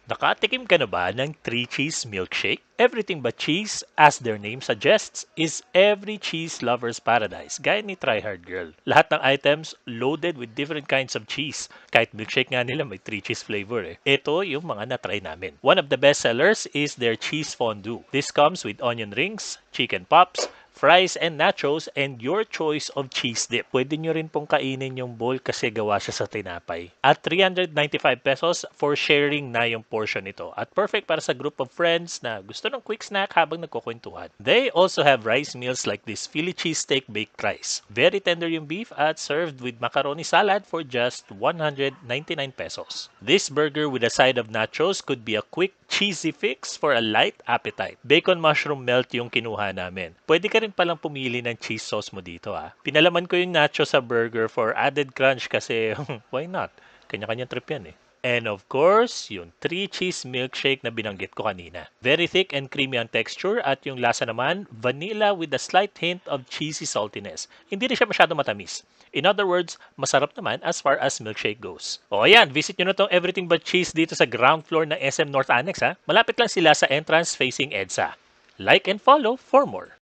Nakatikim ka na ba ng 3-cheese milkshake? Everything but cheese, as their name suggests, is every cheese lover's paradise, gaya ni Try Hard Girl. Lahat ng items loaded with different kinds of cheese. Kahit milkshake nga nila may 3-cheese flavor eh. Ito yung mga na-try namin. One of the best sellers is their cheese fondue. This comes with onion rings, chicken pops, fries and nachos, and your choice of cheese dip. Pwede nyo rin pong kainin yung bowl kasi gawa siya sa tinapay. At 395 pesos for sharing na yung portion nito. At perfect para sa group of friends na gusto ng quick snack habang nagkukwentuhan. They also have rice meals like this Philly cheesesteak baked rice. Very tender yung beef at served with macaroni salad for just 199 pesos. This burger with a side of nachos could be a quick cheesy fix for a light appetite. Bacon mushroom melt yung kinuha namin. Pwede ka rin palang pumili ng cheese sauce mo dito ah. Pinalaman ko yung nacho sa burger for added crunch kasi why not? Kanya-kanyang trip yan eh. And of course, yung 3-cheese milkshake na binanggit ko kanina. Very thick and creamy ang texture at yung lasa naman, vanilla with a slight hint of cheesy saltiness. Hindi rin siya masyado matamis. In other words, masarap naman as far as milkshake goes. O ayan, visit nyo na tong Everything But Cheese dito sa ground floor ng SM North Annex ha. Malapit lang sila sa entrance facing EDSA. Like and follow for more.